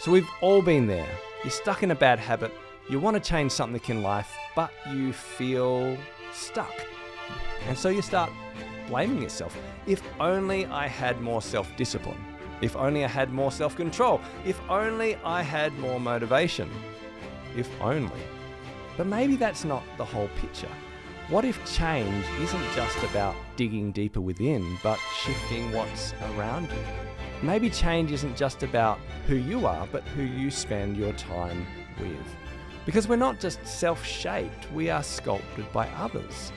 So we've all been there. You're stuck in a bad habit, you want to change something in life, but you feel stuck. And so you start blaming yourself. If only I had more self-discipline. If only I had more self-control. If only I had more motivation. If only. But maybe that's not the whole picture. What if change isn't just about digging deeper within, but shifting what's around you? Maybe change isn't just about who you are, but who you spend your time with. Because we're not just self-shaped, we are sculpted by others.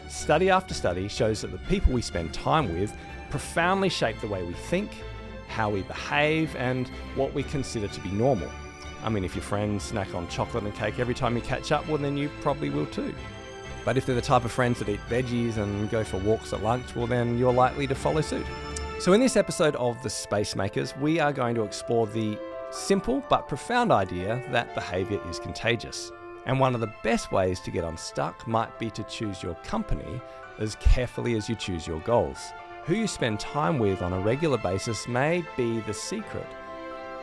Study after study shows that the people we spend time with profoundly shape the way we think, how we behave, and what we consider to be normal. I mean, if your friends snack on chocolate and cake every time you catch up, well, then you probably will too. But if they're the type of friends that eat veggies and go for walks at lunch, well, then you're likely to follow suit. So in this episode of The Spacemakers, we are going to explore the simple but profound idea that behaviour is contagious. And one of the best ways to get unstuck might be to choose your company as carefully as you choose your goals. Who you spend time with on a regular basis may be the secret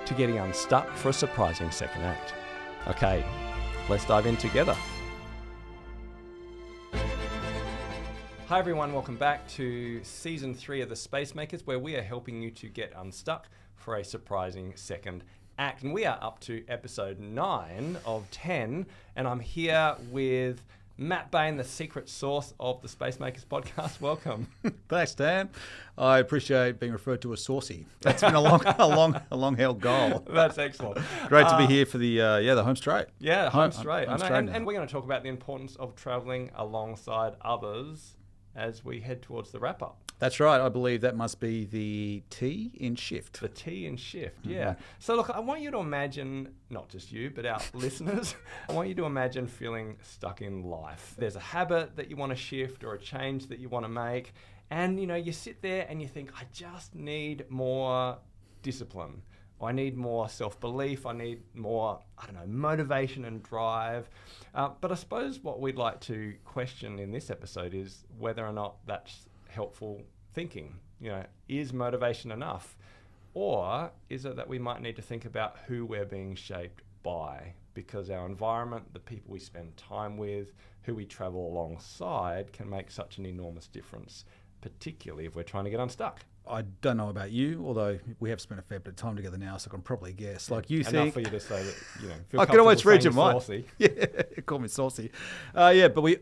to getting unstuck for a surprising second act. Okay, let's dive in together. Hi everyone, welcome back to Season 3 of The Spacemakers, where we are helping you to get unstuck for a surprising second act. And we are up to episode 9 of 10, and I'm here with Matt Bain, the secret source of the Spacemakers podcast. Welcome. Thanks, Dan. I appreciate being referred to as saucy. That's been a long held goal. That's excellent. Great to be here for the home straight. Yeah, home straight. Home and straight we're going to talk about the importance of traveling alongside others as we head towards the wrap up. That's right. I believe that must be the T in shift. The T in shift, yeah. So look, I want you to imagine, not just you, but our listeners, I want you to imagine feeling stuck in life. There's a habit that you want to shift or a change that you want to make. And, you sit there and you think, I just need more discipline. I need more self-belief. I need more, motivation and drive. But I suppose what we'd like to question in this episode is whether or not that's helpful thinking. Is motivation enough? Or is it that we might need to think about who we're being shaped by? Because our environment, the people we spend time with, who we travel alongside can make such an enormous difference, particularly if we're trying to get unstuck. I don't know about you, although we have spent a fair bit of time together now, so I can probably guess. Like you Enough think, for you to say that, feel I can always read your saying mind. saucy. Yeah, call me saucy. But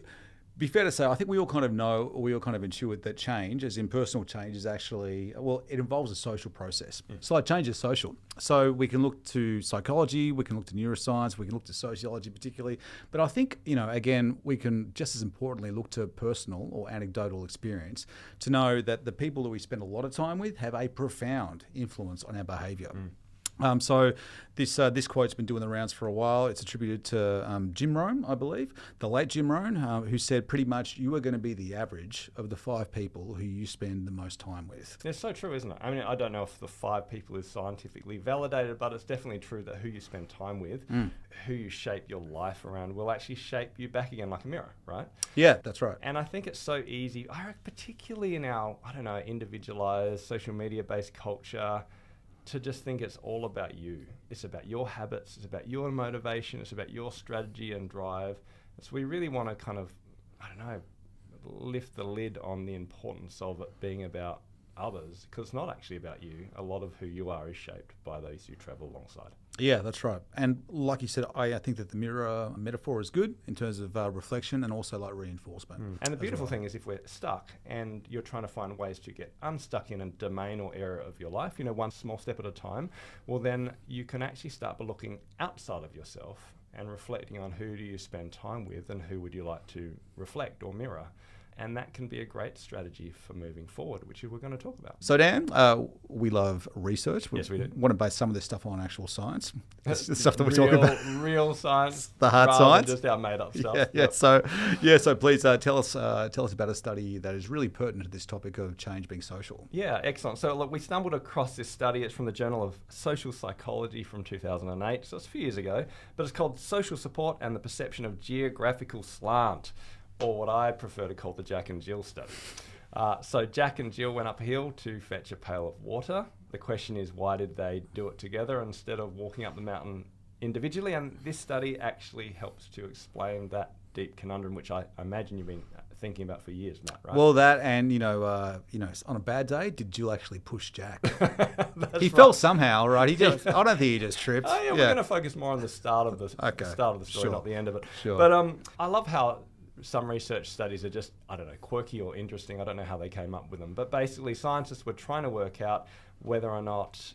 be fair to say, I think we all kind of know, or we all kind of intuit that change, as in personal change, is actually, it involves a social process. So like change is social. So we can look to psychology, we can look to neuroscience, we can look to sociology particularly. But I think, again, we can just as importantly look to personal or anecdotal experience to know that the people that we spend a lot of time with have a profound influence on our behaviour. So this quote's been doing the rounds for a while. It's attributed to Jim Rohn, I believe, the late Jim Rohn, who said pretty much you are going to be the average of the 5 people who you spend the most time with. It's so true, isn't it? I mean, I don't know if the 5 people is scientifically validated, but it's definitely true that who you spend time with, who you shape your life around, will actually shape you back again like a mirror, right? Yeah, that's right. And I think it's so easy, particularly in our, individualized, social media-based culture, to just think it's all about you. It's about your habits, it's about your motivation, it's about your strategy and drive. So we really want to kind of, lift the lid on the importance of it being about others, because it's not actually about you. A lot of who you are is shaped by those you travel alongside. Yeah, that's right. And like you said, I think that the mirror metaphor is good in terms of reflection and also like reinforcement. And the beautiful thing is if we're stuck and you're trying to find ways to get unstuck in a domain or area of your life, one small step at a time, well then you can actually start by looking outside of yourself and reflecting on who do you spend time with and who would you like to reflect or mirror. And that can be a great strategy for moving forward, which we're going to talk about. So, Dan, we love research. Yes, we do. Want to base some of this stuff on actual science. That's the stuff that we're talking about. Real science. The hard rather science. Than just our made-up stuff. Yeah. Yep. So please tell us about a study that is really pertinent to this topic of change being social. Yeah, excellent. So, look, we stumbled across this study. It's from the Journal of Social Psychology from 2008. So it's a few years ago. But it's called Social Support and the Perception of Geographical Slant, or what I prefer to call the Jack and Jill study. So Jack and Jill went up a hill to fetch a pail of water. the question is, why did they do it together instead of walking up the mountain individually? And this study actually helps to explain that deep conundrum, which I imagine you've been thinking about for years, Matt, right? Well, that and, on a bad day, did Jill actually push Jack? He right. fell somehow, right? I don't think he just tripped. Oh, yeah, we're going to focus more on the start of the start of the story, Sure. not the end of it. Sure. But I love how some research studies are just, I don't know, quirky or interesting. I don't know how they came up with them. But basically, scientists were trying to work out whether or not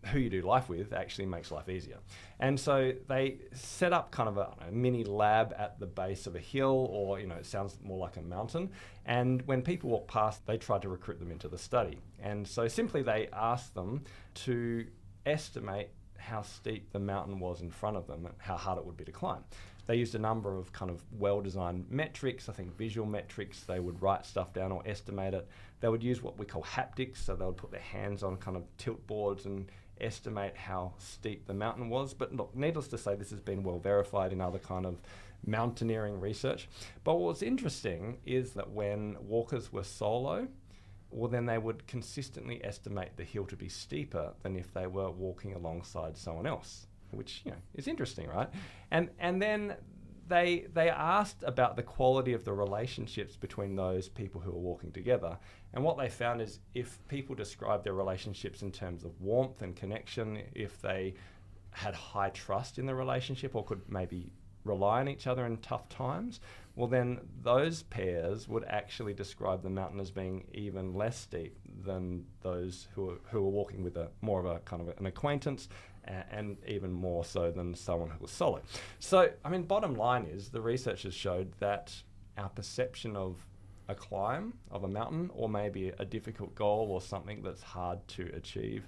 who you do life with actually makes life easier. And so they set up kind of a mini lab at the base of a hill, or, it sounds more like a mountain. And when people walk past, they tried to recruit them into the study. And so simply they asked them to estimate how steep the mountain was in front of them, how hard it would be to climb. They used a number of kind of well-designed metrics, I think visual metrics. They would write stuff down or estimate it. They would use what we call haptics, so they would put their hands on kind of tilt boards and estimate how steep the mountain was. But look, needless to say, this has been well verified in other kind of mountaineering research. But what's interesting is that when walkers were solo, well, then they would consistently estimate the hill to be steeper than if they were walking alongside someone else, which is interesting, right? And then they asked about the quality of the relationships between those people who are walking together. And what they found is if people describe their relationships in terms of warmth and connection, if they had high trust in the relationship or could maybe rely on each other in tough times, well, then those pairs would actually describe the mountain as being even less steep than those who are walking with more of a kind of an acquaintance, and even more so than someone who was solo. So, bottom line is the researchers showed that our perception of a climb of a mountain, or maybe a difficult goal or something that's hard to achieve,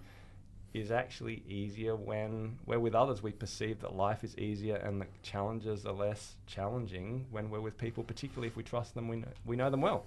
is actually easier when we're with others. We perceive that life is easier and that challenges are less challenging when we're with people, particularly if we trust them, we know them well.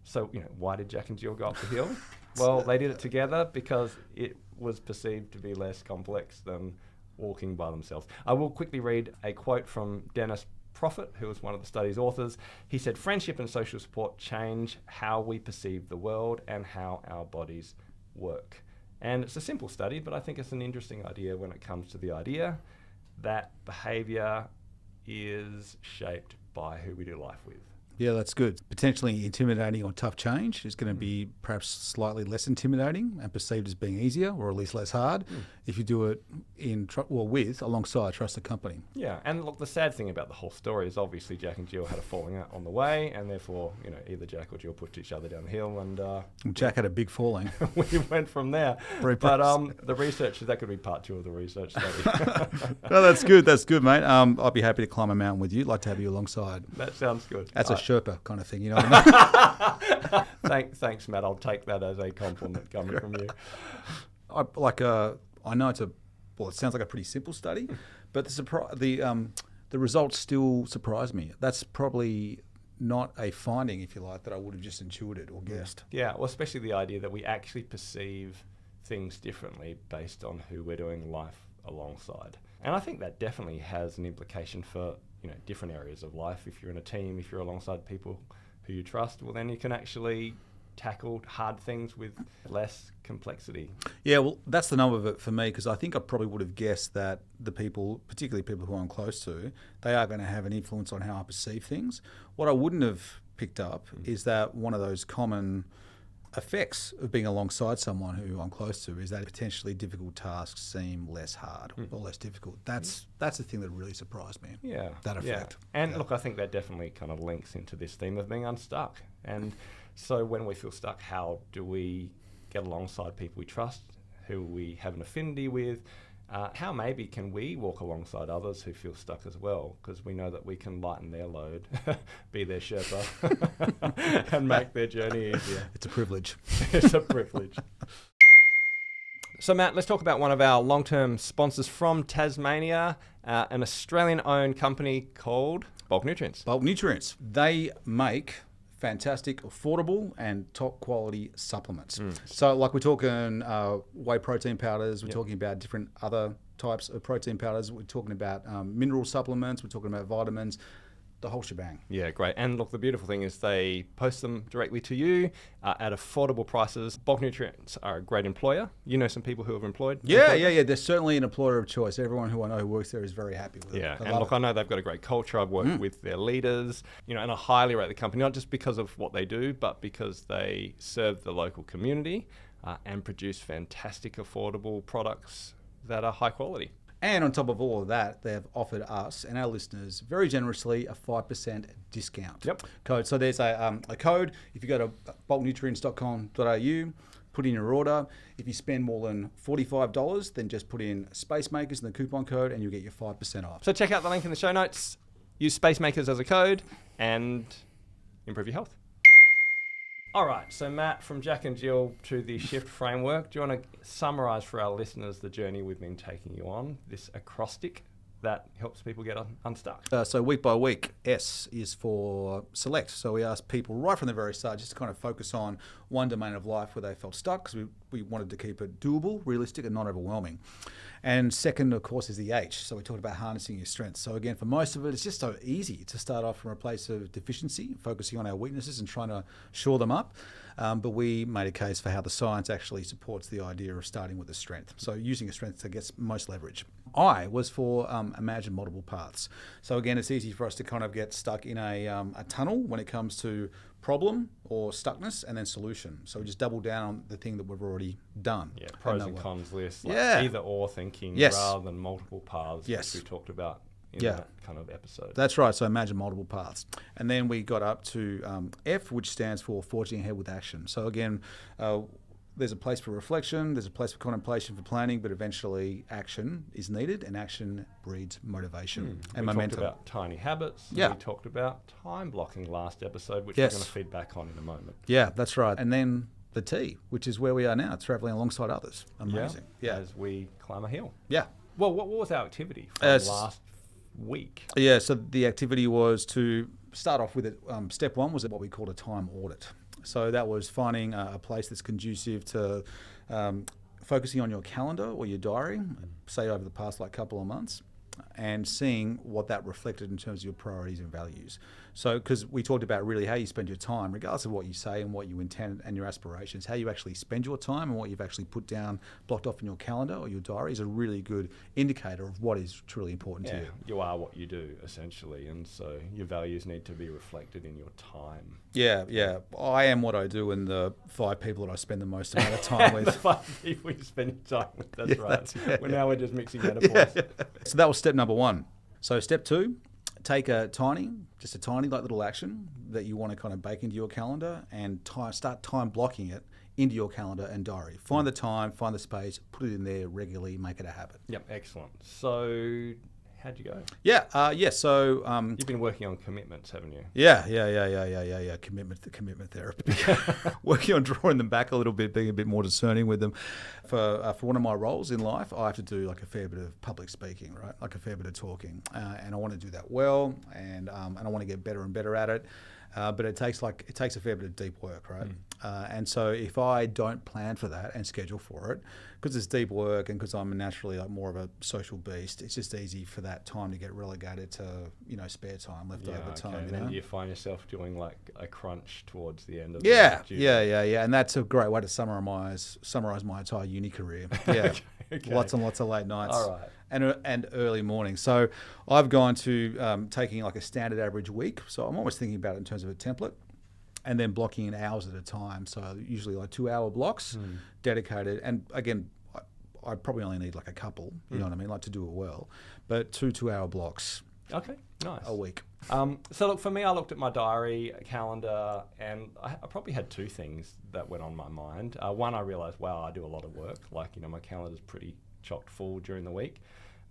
So, why did Jack and Jill go up the hill? Well, they did it together because it was perceived to be less complex than walking by themselves. I will quickly read a quote from Dennis Profit, who was one of the study's authors. He said, "Friendship and social support change how we perceive the world and how our bodies work." And it's a simple study, but I think it's an interesting idea when it comes to the idea that behaviour is shaped by who we do life with. Yeah, that's good. Potentially intimidating or tough change is going to be perhaps slightly less intimidating and perceived as being easier, or at least less hard, if you do it alongside trusted company. Yeah, and look, the sad thing about the whole story is obviously Jack and Jill had a falling out on the way, and therefore, either Jack or Jill pushed each other down the hill, and Jack had a big falling. we went from there. But the research, that could be part 2 of the research study. No, that's good. That's good, mate. I'd be happy to climb a mountain with you. I'd like to have you alongside. That sounds good. That's a Sherpa kind of thing, you know what I mean? Thanks, Matt. I'll take that as a compliment coming from you. I know it sounds like a pretty simple study, but the results still surprise me. That's probably not a finding, if you like, that I would have just intuited or guessed. Yeah, well, especially the idea that we actually perceive things differently based on who we're doing life alongside. And I think that definitely has an implication for different areas of life. If you're in a team, if you're alongside people who you trust, well, then you can actually tackle hard things with less complexity. Yeah, well, that's the nub of it for me, because I think I probably would have guessed that the people, particularly people who I'm close to, they are going to have an influence on how I perceive things. What I wouldn't have picked up is that one of those common effects of being alongside someone who I'm close to is that potentially difficult tasks seem less hard or less difficult. That's the thing that really surprised me. Yeah, that effect. Yeah. And look, I think that definitely kind of links into this theme of being unstuck. And so when we feel stuck, how do we get alongside people we trust, who we have an affinity with? How maybe can we walk alongside others who feel stuck as well? Because we know that we can lighten their load, be their Sherpa, and make their journey easier. It's a privilege. It's a privilege. So, Matt, let's talk about one of our long-term sponsors from Tasmania, an Australian-owned company called Bulk Nutrients. Bulk Nutrients. They make fantastic, affordable, and top quality supplements. So like we're talking whey protein powders, we're talking about different other types of protein powders, we're talking about mineral supplements, we're talking about vitamins. the whole shebang. Yeah, great. And look, the beautiful thing is they post them directly to you at affordable prices. Bulk Nutrients are a great employer. You know some people who have employed. Yeah. They're certainly an employer of choice. Everyone who I know who works there is very happy with it. Yeah, They and love look, it. I know they've got a great culture. I've worked with their leaders, and I highly rate the company, not just because of what they do, but because they serve the local community and produce fantastic, affordable products that are high quality. And on top of all of that, they've offered us and our listeners very generously a 5% discount code. So there's a code. If you go to bulknutrients.com.au, put in your order. If you spend more than $45, then just put in Spacemakers in the coupon code and you'll get your 5% off. So check out the link in the show notes. Use Spacemakers as a code and improve your health. All right, so Matt, from Jack and Jill to the shift framework, do you want to summarize for our listeners the journey we've been taking you on, this acrostic that helps people get unstuck? So week by week, S is for select. So we asked people right from the very start just to kind of focus on one domain of life where they felt stuck, because we wanted to keep it doable, realistic, and not overwhelming. And second, of course, is the H. So we talked about harnessing your strengths. So again, for most of it, it's just so easy to start off from a place of deficiency, focusing on our weaknesses and trying to shore them up. But we made a case for how the science actually supports the idea of starting with a strength. So using a strength to get most leverage. I was for imagine multiple paths. So again, it's easy for us to kind of get stuck in a tunnel when it comes to problem or stuckness and then solution. So we just double down on the thing that we've already done. Yeah, pros and cons list, like either or thinking rather than multiple paths, which we talked about in that kind of episode. That's right. So imagine multiple paths. And then we got up to F, which stands for forging ahead with action. So again, there's a place for reflection, there's a place for contemplation, for planning, but eventually action is needed, and action breeds motivation and momentum. We talked about tiny habits. We talked about time blocking last episode, which we're going to feed back on in a moment. Yeah, that's right. And then the T, which is where we are now, traveling alongside others. Amazing. Yeah. As we climb a hill. Yeah. Well, what was our activity for last week? Yeah, so the activity was to start off with it. Step one was what we called a time audit. So that was finding a place that's conducive to focusing on your calendar or your diary, say over the past couple of months, and seeing what that reflected in terms of your priorities and values. So, because we talked about really how you spend your time, regardless of what you say and what you intend and your aspirations, how you actually spend your time and what you've actually put down, blocked off in your calendar or your diary is a really good indicator of what is truly important to you. You are what you do, essentially, and so your values need to be reflected in your time. Yeah. I am what I do, and the 5 people that I spend the most amount of time with. The 5 people you spend your time with, that's right. Now we're just mixing metaphors. So that was step number 1. So step 2, take a tiny little action that you want to kind of bake into your calendar and start time blocking it into your calendar and diary. Find the time, find the space, put it in there regularly, make it a habit. Yep, excellent. So how'd you go? So you've been working on commitments, haven't you? Yeah. Commitment therapy. Working on drawing them back a little bit, being a bit more discerning with them. For one of my roles in life, I have to do a fair bit of public speaking, right? A fair bit of talking, and I want to do that well, and I want to get better and better at it. But it takes a fair bit of deep work, right? And so if I don't plan for that and schedule for it, because it's deep work and because I'm naturally more of a social beast, it's just easy for that time to get relegated to spare time, leftover time. And then you find yourself doing a crunch towards the end of Yeah. And that's a great way to summarize my entire uni career. Yeah. Okay. Lots and lots of late nights. All right. And early mornings. So I've gone to taking a standard average week. So I'm always thinking about it in terms of a template, and then blocking in hours at a time. So usually 2-hour blocks dedicated. And again, I probably only need a couple, you know what I mean, to do it well. But 2-hour blocks. Okay, nice. A week. So look, for me, I looked at my diary calendar, and I probably had 2 things that went on my mind. One, I realized, wow, I do a lot of work. My calendar's pretty chocked full during the week.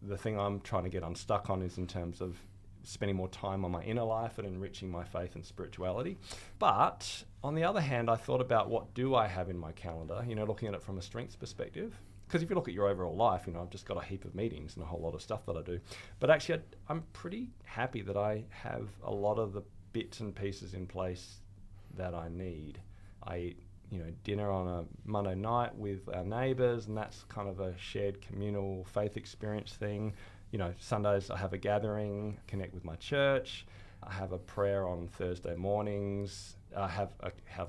The thing I'm trying to get unstuck on is in terms of spending more time on my inner life and enriching my faith and spirituality. But on the other hand, I thought about what do I have in my calendar, looking at it from a strengths perspective. Because if you look at your overall life, I've just got a heap of meetings and a whole lot of stuff that I do. But actually, I'm pretty happy that I have a lot of the bits and pieces in place that I need. I eat, dinner on a Monday night with our neighbours, and that's kind of a shared communal faith experience thing. Sundays I have a gathering, connect with my church. I have a prayer on Thursday mornings. I have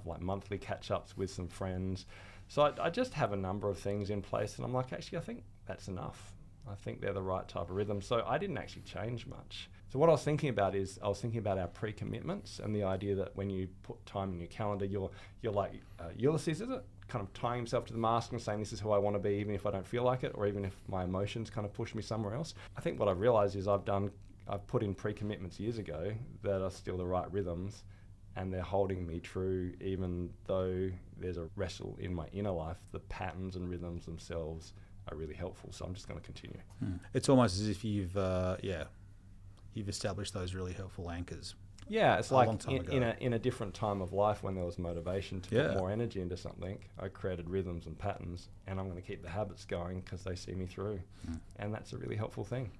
like monthly catch-ups with some friends. So I just have a number of things in place, and I'm like, actually, I think that's enough. I think they're the right type of rhythm. So I didn't actually change much. So what I was thinking about is I was thinking about our pre-commitments and the idea that when you put time in your calendar, you're like Ulysses, is it? Kind of tying himself to the mast and saying, this is who I want to be, even if I don't feel like it, or even if my emotions kind of push me somewhere else. I think what I've realized is I've put in pre-commitments years ago that are still the right rhythms, and they're holding me true, even though there's a wrestle in my inner life. The patterns and rhythms themselves are really helpful. So I'm just going to continue. It's almost as if you've established those really helpful anchors. Yeah, it's like in a different time of life when there was motivation to put more energy into something, I created rhythms and patterns, and I'm going to keep the habits going because they see me through. And that's a really helpful thing.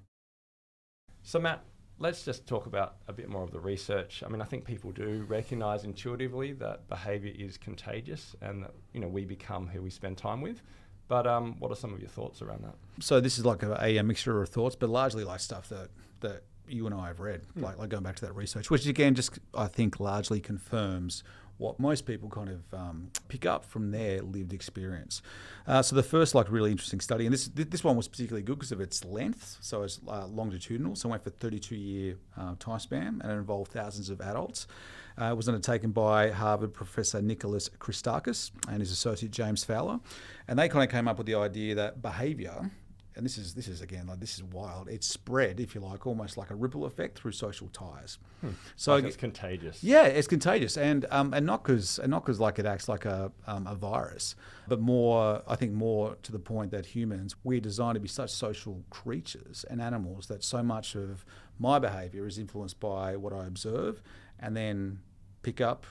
So Matt, let's just talk about a bit more of the research. I mean, I think people do recognize intuitively that behavior is contagious and that, we become who we spend time with. But what are some of your thoughts around that? So this is like a mixture of thoughts, but largely like stuff that you and I have read, like going back to that research, which again just I think largely confirms what most people kind of pick up from their lived experience. So the first really interesting study, and this one was particularly good because of its length, so it's longitudinal, so it went for 32-year time span, and it involved thousands of adults. It was undertaken by Harvard professor Nicholas Christakis and his associate James Fowler, and they kind of came up with the idea that behaviour, and this is again, this is wild, it's spread, if you like, almost like a ripple effect through social ties. So like it's contagious. Yeah, it's contagious, and not because like it acts like a virus, but more, I think more to the point that humans, we're designed to be such social creatures and animals that so much of my behaviour is influenced by what I observe and then pick up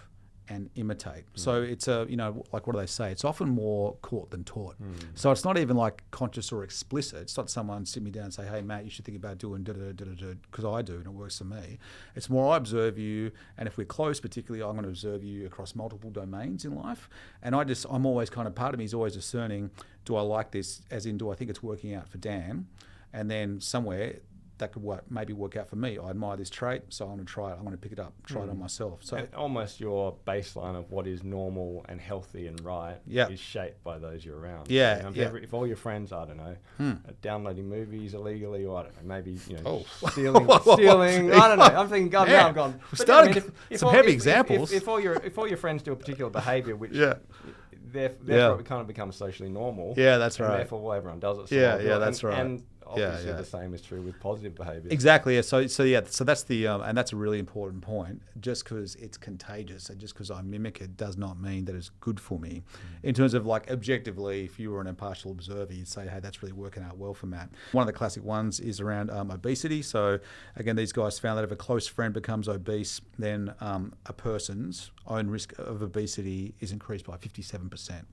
and imitate. So it's like what do they say? It's often more caught than taught. So it's not even like conscious or explicit. It's not someone sit me down and say, hey, Matt, you should think about doing da-da-da-da-da, because I do and it works for me. It's more I observe you, and if we're close particularly, I'm going to observe you across multiple domains in life. And I'm always kind of, part of me is always discerning, do I like this, as in do I think it's working out for Dan? And then somewhere that could maybe work out for me. I admire this trait, so I'm going to try it. I'm going to pick it up, try it on myself. So and almost your baseline of what is normal and healthy and right is shaped by those you're around. Yeah, if all your friends, I don't know, are downloading movies illegally, or I don't know, maybe stealing. I don't know. I'm thinking, now I've gone. Some heavy examples. If all your friends do a particular behaviour, which therefore it kind of becomes socially normal. Yeah, that's right. And therefore, everyone does it. So that's right. And obviously the same is true with positive behaviours. Exactly. Yeah. So that's the and that's a really important point. Just because it's contagious and just because I mimic it does not mean that it's good for me. In terms of like objectively, if you were an impartial observer, you'd say, hey, that's really working out well for Matt. One of the classic ones is around obesity. So again, these guys found that if a close friend becomes obese, then a person's own risk of obesity is increased by 57%.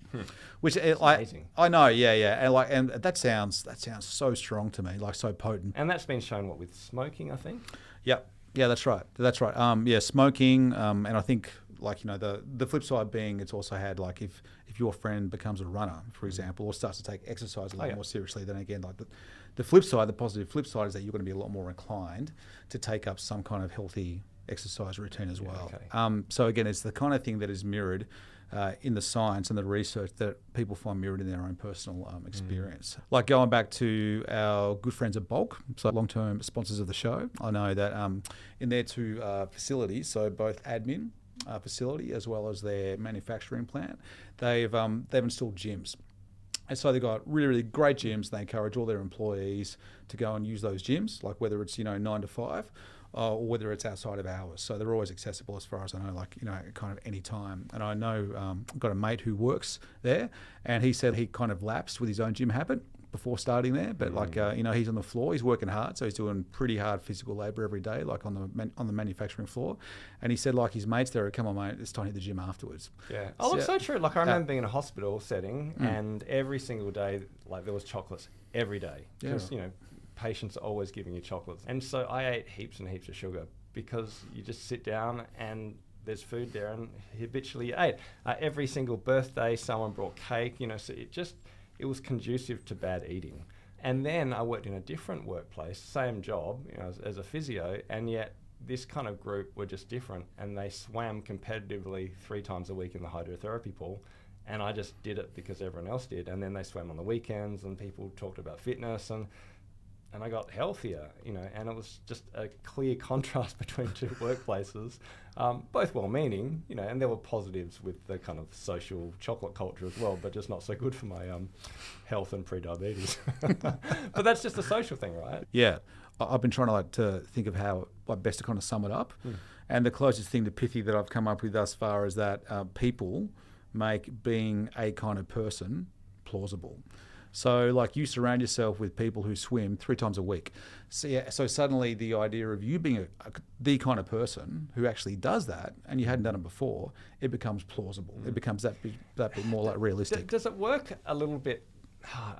Which amazing. I know, and that sounds so strong to me, like so potent. And that's been shown with smoking, I think. Yep. Yeah, that's right. Smoking, and I think the flip side being it's also had like if your friend becomes a runner, for example, or starts to take exercise a lot more seriously, then again like the flip side, the positive flip side is that you're going to be a lot more inclined to take up some kind of healthy exercise routine as well. Okay. So again, it's the kind of thing that is mirrored in the science and the research that people find mirrored in their own personal experience. Like going back to our good friends at Bulk, so long-term sponsors of the show, I know that in their two facilities, so both admin facility as well as their manufacturing plant, they've installed gyms. And so they've got really, really great gyms. They encourage all their employees to go and use those gyms, like whether it's 9 to 5, or whether it's outside of hours. So they're always accessible as far as I know, kind of any time. And I know I've got a mate who works there, and he said he kind of lapsed with his own gym habit before starting there. But he's on the floor, he's working hard, so he's doing pretty hard physical labour every day, like on the manufacturing floor. And he said like his mates there, come on mate, it's time to hit the gym afterwards. Yeah. Oh, it's so true. Like I remember being in a hospital setting, and every single day, like there was chocolates every day. Because patients are always giving you chocolates. And so I ate heaps and heaps of sugar because you just sit down and there's food there and habitually you ate. Every single birthday, someone brought cake, so it was conducive to bad eating. And then I worked in a different workplace, same job, as a physio, and yet this kind of group were just different, and they swam competitively 3 times a week in the hydrotherapy pool. And I just did it because everyone else did. And then they swam on the weekends, and people talked about fitness, and I got healthier, and it was just a clear contrast between 2 workplaces, both well-meaning, and there were positives with the kind of social chocolate culture as well, but just not so good for my health and pre-diabetes. But that's just a social thing, right? Yeah. I've been trying to think of how best to kind of sum it up. And the closest thing to pithy that I've come up with thus far is that people make being a kind of person plausible. So like you surround yourself with people who swim 3 times a week. So suddenly the idea of you being the kind of person who actually does that, and you hadn't done it before, it becomes plausible. It becomes that bit more like realistic. Does it work a little bit?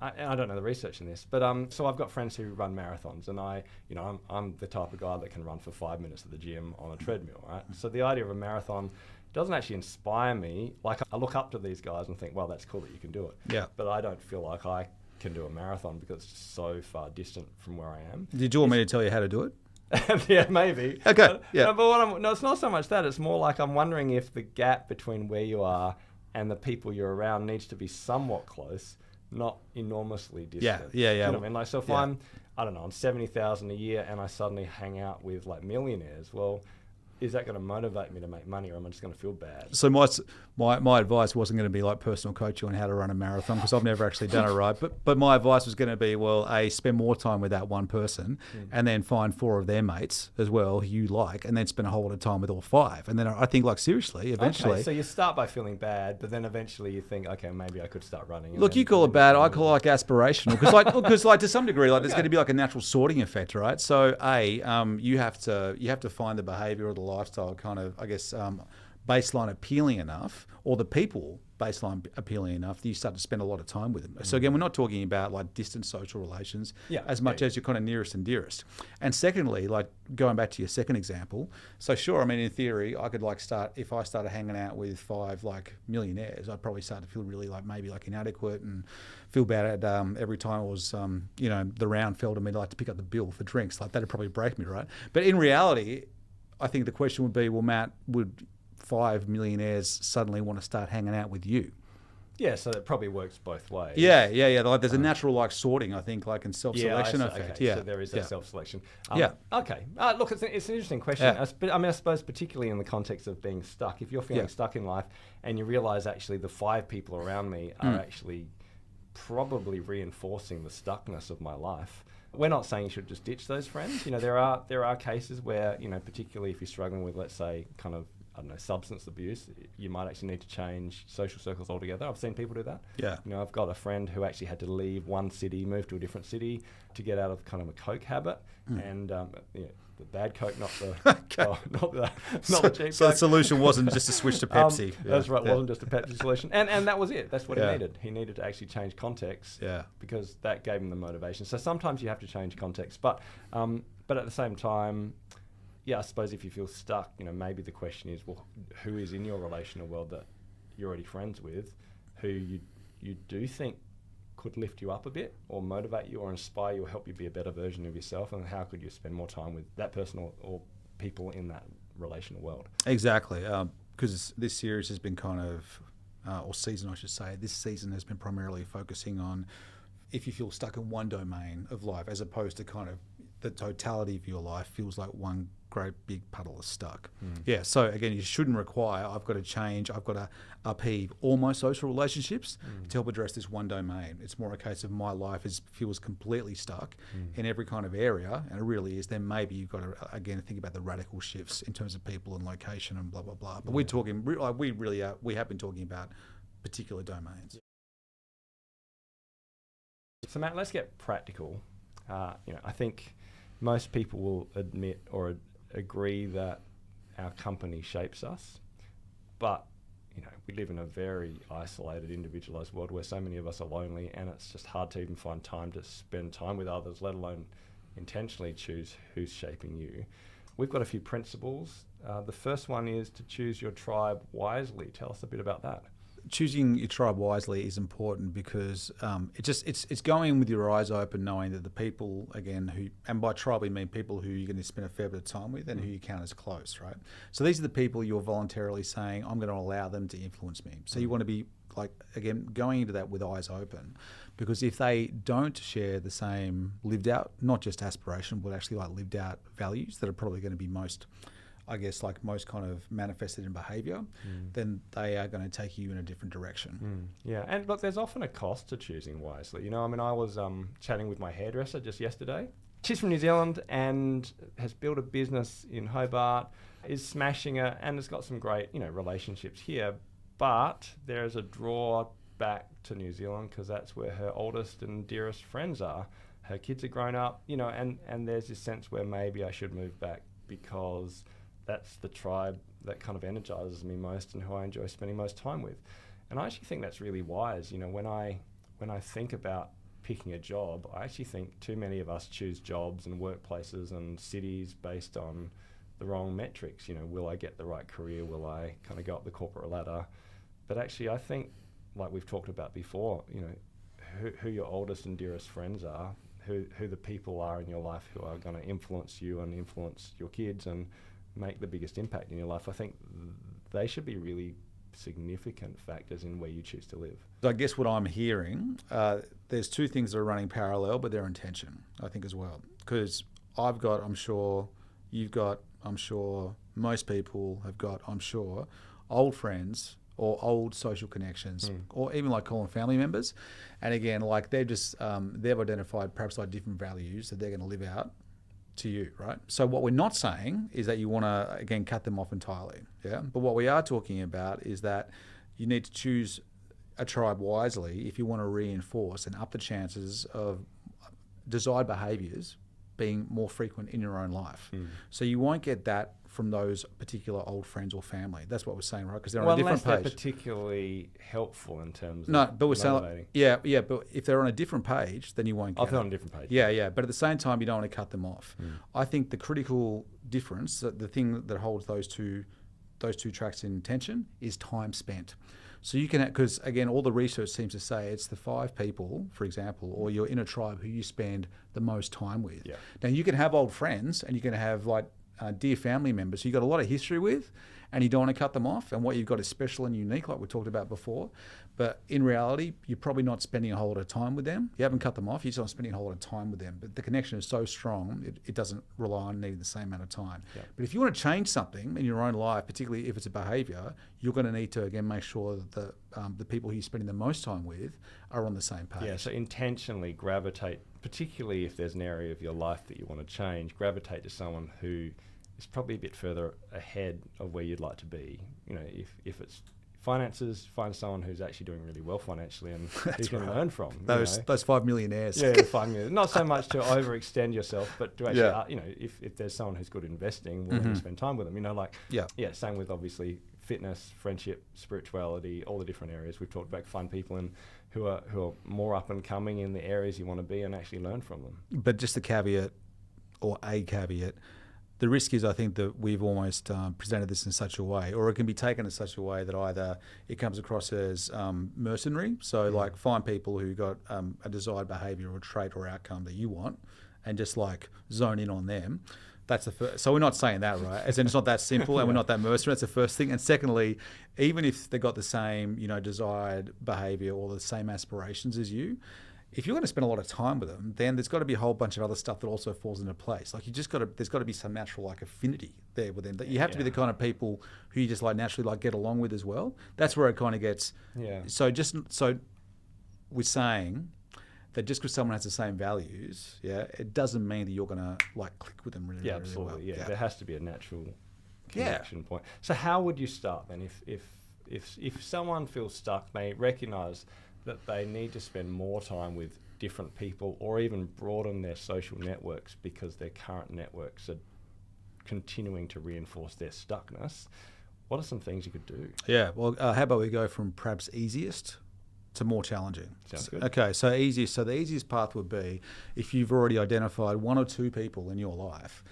I don't know the research in this, but so I've got friends who run marathons, and I'm the type of guy that can run for 5 minutes at the gym on a treadmill, right? So the idea of a marathon doesn't actually inspire me. Like, I look up to these guys and think, well, that's cool that you can do it. Yeah. But I don't feel like I can do a marathon because it's just so far distant from where I am. Did you want me to tell you how to do it? Yeah, maybe. Okay. Yeah. But it's not so much that. It's more like I'm wondering if the gap between where you are and the people you're around needs to be somewhat close, not enormously distant. Yeah. You know what I mean? Like, so if I'm, I don't know, on 70,000 a year and I suddenly hang out with like millionaires, well, is that going to motivate me to make money, or am I just going to feel bad? So my advice wasn't going to be like personal coaching on how to run a marathon, because I've never actually done it right. But my advice was going to be, well, spend more time with that one person, and then find 4 of their mates as well who you like, and then spend a whole lot of time with all 5. And then I think, like, seriously, eventually. Okay, so you start by feeling bad, but then eventually you think, okay, maybe I could start running. Look, you call it bad, I call it like aspirational, because like to some degree, like there's going to be like a natural sorting effect, right? So you have to find the behaviour or the lifestyle kind of, I guess, baseline appealing enough, or the people baseline appealing enough that you start to spend a lot of time with them. So again, we're not talking about like distant social relations as much as your kind of nearest and dearest. And secondly, like going back to your second example, so sure, I mean, in theory, I could like if I started hanging out with 5 like millionaires, I'd probably start to feel really like maybe like inadequate and feel bad every time it was, the round fell to me to like to pick up the bill for drinks. Like that'd probably break me, right? But in reality, I think the question would be, well, Matt, would 5 millionaires suddenly want to start hanging out with you? Yeah, so it probably works both ways. Yeah. Like there's a natural like sorting, I think, like in self-selection effect. Okay. So there is that self-selection. Okay. Look, it's an interesting question. Yeah. I suppose particularly in the context of being stuck. If you're feeling stuck in life and you realise actually the 5 people around me are actually probably reinforcing the stuckness of my life. We're not saying you should just ditch those friends. There are cases where, particularly if you're struggling with, let's say, kind of, I don't know, substance abuse, you might actually need to change social circles altogether. I've seen people do that. Yeah. I've got a friend who actually had to leave one city, move to a different city to get out of kind of a coke habit, and the bad coke, not the not the cheap. So the solution wasn't just to switch to Pepsi. That's right. It wasn't just a Pepsi solution, and that was it. That's what he needed. He needed to actually change context. Yeah. Because that gave him the motivation. So sometimes you have to change context, but at the same time, yeah, I suppose if you feel stuck, maybe the question is, well, who is in your relational world that you're already friends with, who you do think could lift you up a bit, or motivate you, or inspire you, or help you be a better version of yourself, and how could you spend more time with that person or people in that relational world? Exactly, because this series has been kind of, or season I should say, this season has been primarily focusing on if you feel stuck in one domain of life, as opposed to kind of the totality of your life feels like one great big puddle of stuck. Yeah, so again, you shouldn't require, I've got to change, I've got to upheave all my social relationships to help address this one domain. It's more a case of my life feels completely stuck in every kind of area, and it really is. Then maybe you've got to, again, think about the radical shifts in terms of people and location and blah, blah, blah. But we're talking, we have been talking about particular domains. So Matt, let's get practical. I think most people will admit or agree that our company shapes us, but we live in a very isolated, individualized world where so many of us are lonely, and it's just hard to even find time to spend time with others, let alone intentionally choose who's shaping you. We've got a few principles. The first one is to choose your tribe wisely. Tell us a bit about that. choosing your tribe wisely is important because it's going in with your eyes open, knowing that the people, again, who, and by tribe we mean people who you're going to spend a fair bit of time with and who you count as close, right? So these are the people you're voluntarily saying, I'm going to allow them to influence me. So you want to be, like, again, going into that with eyes open, because if they don't share the same lived out, not just aspiration, but actually like lived out values that are probably going to be most, I guess, like most kind of manifested in behaviour, then they are going to take you in a different direction. Yeah, and look, there's often a cost to choosing wisely. You know, I mean, I was chatting with my hairdresser just yesterday. She's from New Zealand and has built a business in Hobart, is smashing it, and has got some great, you know, relationships here. But there is a draw back to New Zealand because that's where her oldest and dearest friends are. Her kids are grown up, you know, and there's this sense where maybe I should move back because that's the tribe that kind of energizes me most and who I enjoy spending most time with. And I actually think that's really wise. You know, when I think about picking a job, I actually think too many of us choose jobs and workplaces and cities based on the wrong metrics. You know, will I get the right career? Will I kind of go up the corporate ladder? But actually, I think, like we've talked about before, you know, who your oldest and dearest friends are, who the people are in your life who are going to influence you and influence your kids and make the biggest impact in your life, I think they should be really significant factors in where you choose to live. So I guess what I'm hearing, there's two things that are running parallel, but they're in tension, I think, as well. Because I've got, I'm sure, you've got, I'm sure, most people have got, I'm sure, old friends or old social connections, or even like calling family members. And again, like they've just, they've identified perhaps like different values that they're going to live out to you, right? So what we're not saying is that you want to, again, cut them off entirely, yeah? But what we are talking about is that you need to choose a tribe wisely if you want to reinforce and up the chances of desired behaviours being more frequent in your own life. So you won't get that from those particular old friends or family. That's what we're saying, right? Because they're on a different unless page. they're particularly helpful in terms No, of but we're saying, motivating. yeah, but if they're on a different page, then you won't get If they're it. on a different page. Yeah, but at the same time, you don't want to cut them off. I think the critical difference, the thing that holds those two tracks in tension, is time spent. So you can, because again, all the research seems to say it's the 5 people, for example, or you're in a tribe who you spend the most time with. Yeah. Now you can have old friends and you can have like dear family members who you've got a lot of history with, and you don't want to cut them off, and what you've got is special and unique, like we talked about before. But in reality, you're probably not spending a whole lot of time with them. You haven't cut them off, you're just not spending a whole lot of time with them. But the connection is so strong, it doesn't rely on needing the same amount of time. Yeah. But if you want to change something in your own life, particularly if it's a behaviour, you're going to need to, again, make sure that the people who you're spending the most time with are on the same page. Yeah, so intentionally gravitate, particularly if there's an area of your life that you want to change, gravitate to someone who is probably a bit further ahead of where you'd like to be. You know, if it's finances, find someone who's actually doing really well financially and who you can learn from. Those 5 millionaires. Yeah, find me. Not so much to overextend yourself, but to actually, you know, if there's someone who's good at investing, willing to spend time with them. You know, like, same with obviously fitness, friendship, spirituality, all the different areas we've talked about. Find people who are more up and coming in the areas you want to be and actually learn from them. But just a caveat, the risk is, I think, that we've almost presented this in such a way, or it can be taken in such a way that either it comes across as mercenary, so like find people who got a desired behaviour or trait or outcome that you want and just like zone in on them. That's the first. So we're not saying that, right? As in, it's not that simple, and we're not that mercenary. That's the first thing. And secondly, even if they got the same, you know, desired behaviour or the same aspirations as you, if you're going to spend a lot of time with them, then there's got to be a whole bunch of other stuff that also falls into place. Like there's got to be some natural like affinity there with them. That you have to be the kind of people who you just like naturally like get along with as well. That's where it kind of gets. Yeah. So we're saying that just because someone has the same values, it doesn't mean that you're going to like click with them really, really absolutely. well. Yeah, there has to be a natural connection point. So how would you start then? If someone feels stuck, they recognise that they need to spend more time with different people or even broaden their social networks because their current networks are continuing to reinforce their stuckness. What are some things you could do? Yeah, well, how about we go from perhaps easiest to more challenging? Sounds good. Okay, so easiest. So the easiest path would be if you've already identified 1 or 2 people in your life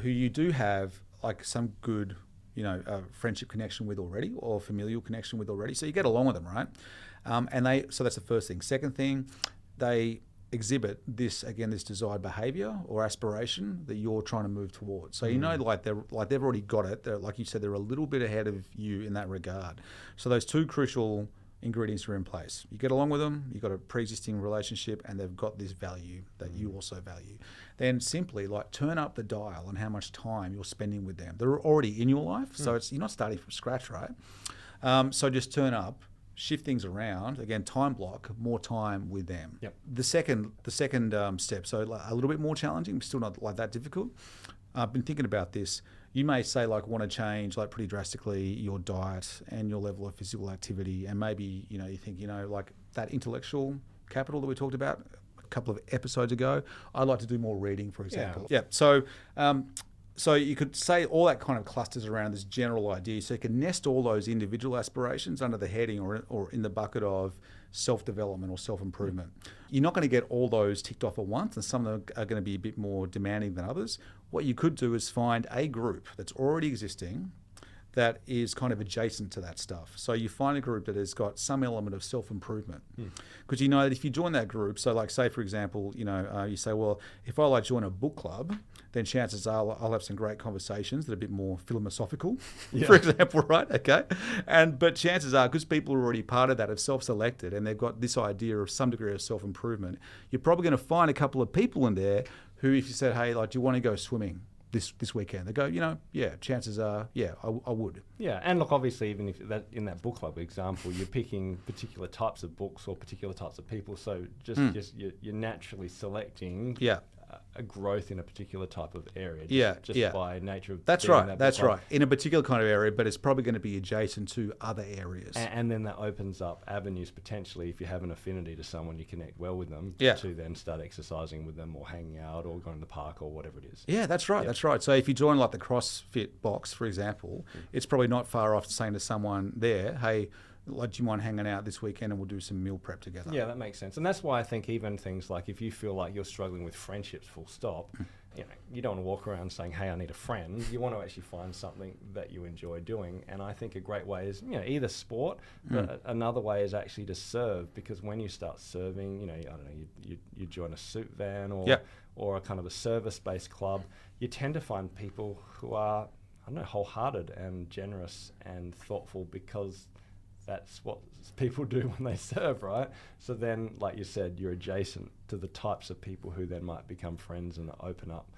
who you do have like some good, a friendship connection with already or familial connection with already. So you get along with them, right? So that's the first thing. Second thing, they exhibit this desired behaviour or aspiration that you're trying to move towards. So they've already got it. They're, like you said, they're a little bit ahead of you in that regard. So those two crucial ingredients are in place. You get along with them, you've got a pre-existing relationship, and they've got this value that you also value. Then simply turn up the dial on how much time you're spending with them. They're already in your life, so you're not starting from scratch, right? So just turn up, shift things around. Again, time block, more time with them. Yep. The second step, so a little bit more challenging, still not that difficult. I've been thinking about this. You may say want to change pretty drastically your diet and your level of physical activity, and maybe you think that intellectual capital that we talked about a couple of episodes ago. I'd like to do more reading, for example. Yeah. So you could say all that kind of clusters around this general idea. So you can nest all those individual aspirations under the heading or in the bucket of self-development or self-improvement. You're not going to get all those ticked off at once, and some of them are going to be a bit more demanding than others. What you could do is find a group that's already existing that is kind of adjacent to that stuff. So you find a group that has got some element of self-improvement. Because you know that if you join that group, so say for example, you say, well, if I join a book club, then chances are I'll have some great conversations that are a bit more philosophical, for example, right? Okay. But chances are, because people are already part of that, have self-selected, and they've got this idea of some degree of self-improvement, you're probably going to find a couple of people in there who, if you said, hey, do you want to go swimming this weekend? They go, chances are, I would. Yeah, and look, obviously, even if in that book club example, you're picking particular types of books or particular types of people, so just you're naturally selecting a growth in a particular type of area, by nature of that's right. That's right. In a particular kind of area, but it's probably going to be adjacent to other areas. And then that opens up avenues potentially, if you have an affinity to someone, you connect well with them, to then start exercising with them or hanging out or going to the park or whatever it is. Yeah, that's right. That's right. So if you join the CrossFit box, for example, it's probably not far off saying to someone there, hey, do you mind hanging out this weekend and we'll do some meal prep together? Yeah, that makes sense. And that's why I think even things like if you feel like you're struggling with friendships full stop, you don't want to walk around saying, hey, I need a friend. You want to actually find something that you enjoy doing. And I think a great way is, either sport, but another way is actually to serve, because when you start serving, I don't know, you join a soup van or a kind of a service-based club, you tend to find people who are, wholehearted and generous and thoughtful, because that's what people do when they serve, right? So then, like you said, you're adjacent to the types of people who then might become friends and open up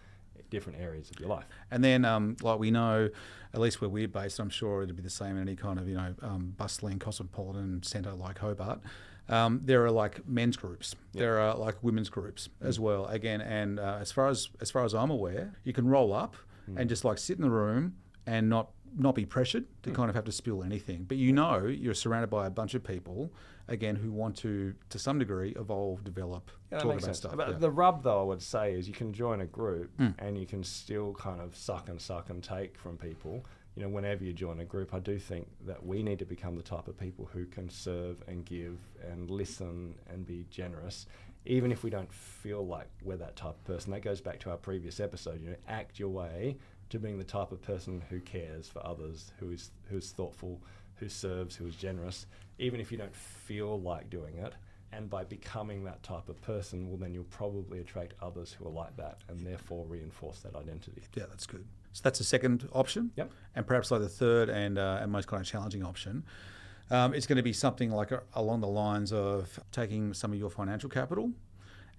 different areas of your life. And then, we know, at least where we're based, I'm sure it'd be the same in any kind of, bustling cosmopolitan centre like Hobart. There are men's groups. There are women's groups as well. Again, and as far as I'm aware, you can roll up and just sit in the room and not be pressured to kind of have to spill anything. But you're surrounded by a bunch of people, again, who want to some degree, evolve, develop, talk about stuff. But the rub, though, I would say, is you can join a group and you can still kind of suck and take from people. Whenever you join a group, I do think that we need to become the type of people who can serve and give and listen and be generous, even if we don't feel like we're that type of person. That goes back to our previous episode, act your way to being the type of person who cares for others, who's thoughtful, who serves, who is generous, even if you don't feel like doing it. And by becoming that type of person, well, then you'll probably attract others who are like that and therefore reinforce that identity. Yeah, that's good. So that's the second option. Yep. And perhaps the third and most kind of challenging option. It's going to be something along the lines of taking some of your financial capital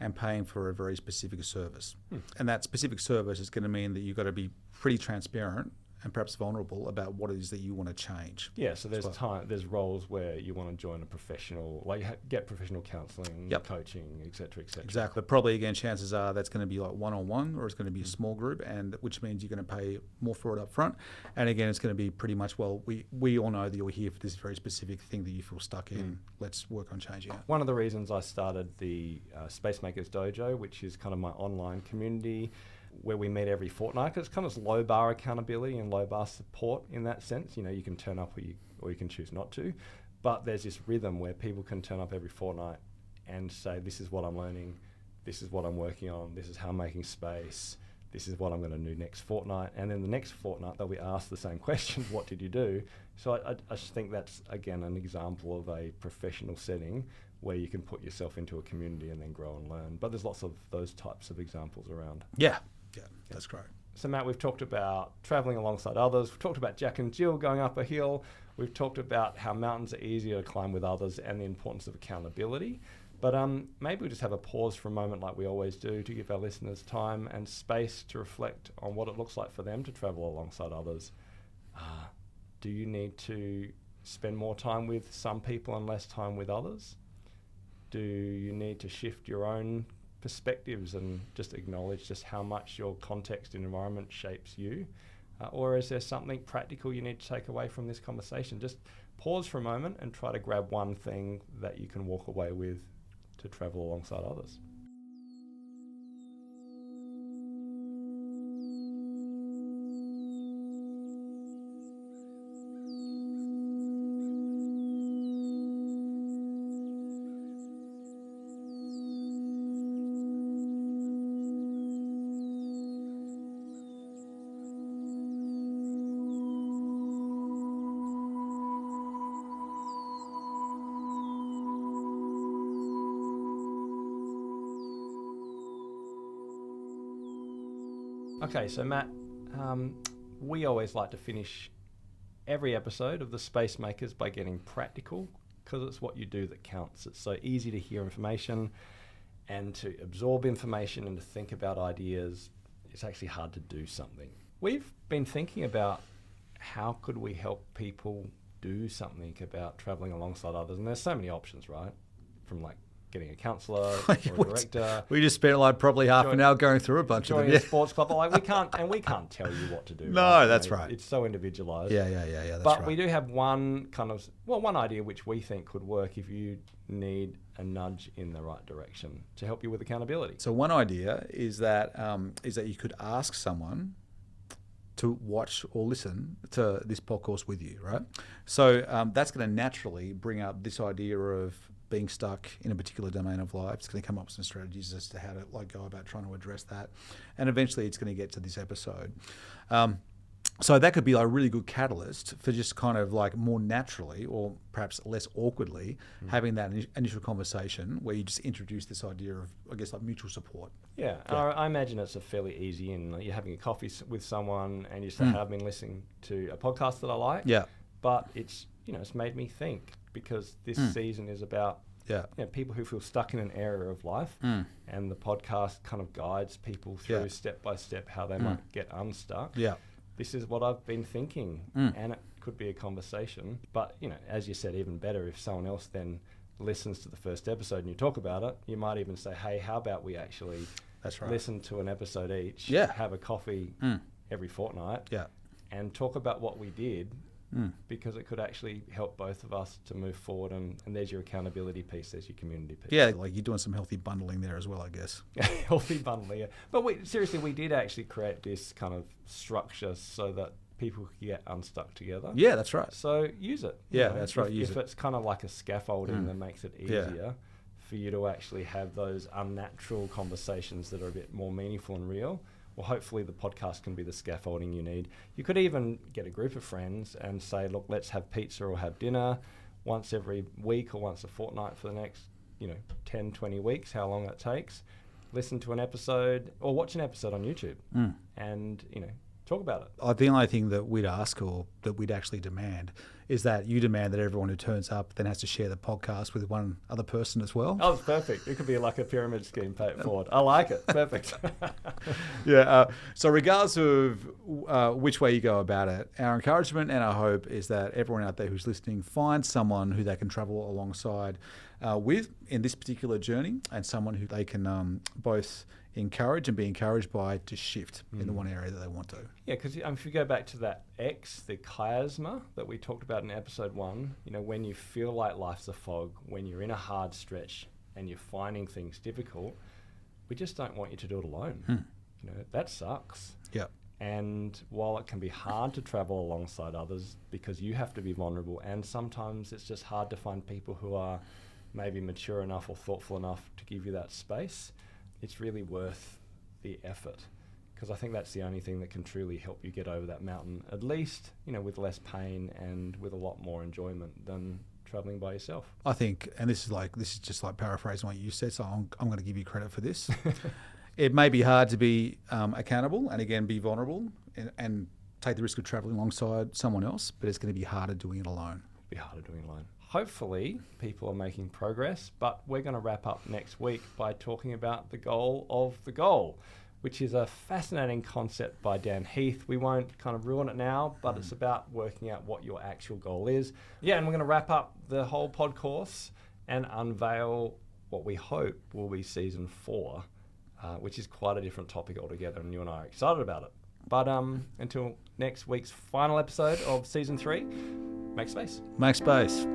and paying for a very specific service. And that specific service is going to mean that you've got to be pretty transparent and perhaps vulnerable about what it is that you want to change. Yeah, so there's roles where you want to join a professional, get professional counselling, coaching, et cetera, et cetera. Exactly. But probably, again, chances are that's going to be one-on-one, or it's going to be a small group, and which means you're going to pay more for it up front. And again, it's going to be pretty much, we all know that you're here for this very specific thing that you feel stuck in. Let's work on changing it. One of the reasons I started the Spacemakers Dojo, which is kind of my online community, where we meet every fortnight, because it's kind of low bar accountability and low bar support in that sense. You can turn up or you can choose not to, but there's this rhythm where people can turn up every fortnight and say, this is what I'm learning, this is what I'm working on, this is how I'm making space, this is what I'm going to do next fortnight. And then the next fortnight, they'll be asked the same questions. What did you do? So I just think that's, again, an example of a professional setting where you can put yourself into a community and then grow and learn. But there's lots of those types of examples around. Yeah, that's great. So Matt, we've talked about traveling alongside others. We've talked about Jack and Jill going up a hill. We've talked about how mountains are easier to climb with others and the importance of accountability. But maybe we'll just have a pause for a moment like we always do to give our listeners time and space to reflect on what it looks like for them to travel alongside others. Do you need to spend more time with some people and less time with others? Do you need to shift your own perspectives and just acknowledge just how much your context and environment shapes you? Or is there something practical you need to take away from this conversation? Just pause for a moment and try to grab one thing that you can walk away with to travel alongside others. Okay, so Matt, we always like to finish every episode of the Spacemakers by getting practical, because it's what you do that counts. It's so easy to hear information and to absorb information and to think about ideas. It's actually hard to do something. We've been thinking about how could we help people do something about traveling alongside others, and there's so many options, right? From like getting a counsellor or a director. We just spent like probably half an hour going through a bunch of them. Joining a sports club. Like we can't tell you what to do. No, right? that's right. It's so individualised. Yeah, that's but right. we do have one idea which we think could work if you need a nudge in the right direction to help you with accountability. So one idea is that you could ask someone to watch or listen to this podcast with you, right? So that's going to naturally bring up this idea of being stuck in a particular domain of life. It's going to come up with some strategies as to how to go about trying to address that. And eventually it's going to get to this episode. So that could be a really good catalyst for just kind of like more naturally or perhaps less awkwardly having that initial conversation where you just introduce this idea of, I guess, like mutual support. Yeah. I imagine it's a fairly easy in. You're having a coffee with someone and you say, hey, I've been listening to a podcast that I like. Yeah. But it's made me think, because this season is about people who feel stuck in an area of life, and the podcast kind of guides people through step by step how they might get unstuck. Yeah. This is what I've been thinking, and it could be a conversation. But, as you said, even better if someone else then listens to the first episode and you talk about it. You might even say, hey, how about we actually listen to an episode each, have a coffee every fortnight, and talk about what we did, because it could actually help both of us to move forward. And there's your accountability piece, there's your community piece. Yeah, like you're doing some healthy bundling there as well, I guess. Healthy bundling, yeah. But we did actually create this kind of structure so that people could get unstuck together. Yeah, that's right. So use it. Yeah, that's right. If it's kind of like a scaffolding that makes it easier for you to actually have those unnatural conversations that are a bit more meaningful and real, well, hopefully the podcast can be the scaffolding you need. You could even get a group of friends and say, look, let's have pizza or have dinner once every week or once a fortnight for the next, 10, 20 weeks, how long it takes. Listen to an episode or watch an episode on YouTube and, talk about it. The only thing that we'd ask or that we'd actually demand is that you demand that everyone who turns up then has to share the podcast with one other person as well. Oh, it's perfect. It could be like a pyramid scheme, pay it forward. I like it. Perfect. So regardless of which way you go about it, our encouragement and our hope is that everyone out there who's listening finds someone who they can travel alongside with in this particular journey, and someone who they can both encourage and be encouraged by to shift in the one area that they want to. Yeah, because if you go back to that X, the chiasma that we talked about in episode 1, when you feel like life's a fog, when you're in a hard stretch and you're finding things difficult, we just don't want you to do it alone. That sucks. Yeah. And while it can be hard to travel alongside others because you have to be vulnerable, and sometimes it's just hard to find people who are maybe mature enough or thoughtful enough to give you that space, it's really worth the effort, because I think that's the only thing that can truly help you get over that mountain, at least, with less pain and with a lot more enjoyment than traveling by yourself. I think, and this is just like paraphrasing what you said, so I'm going to give you credit for this. It may be hard to be accountable and again be vulnerable and take the risk of traveling alongside someone else, but it's going to be harder doing it alone. Be harder doing it alone. Hopefully people are making progress, but we're going to wrap up next week by talking about the goal of the goal, which is a fascinating concept by Dan Heath. We won't kind of ruin it now, but it's about working out what your actual goal is. Yeah, and we're going to wrap up the whole pod course and unveil what we hope will be season 4, which is quite a different topic altogether, and you and I are excited about it. But until next week's final episode of season 3, make space. Make space.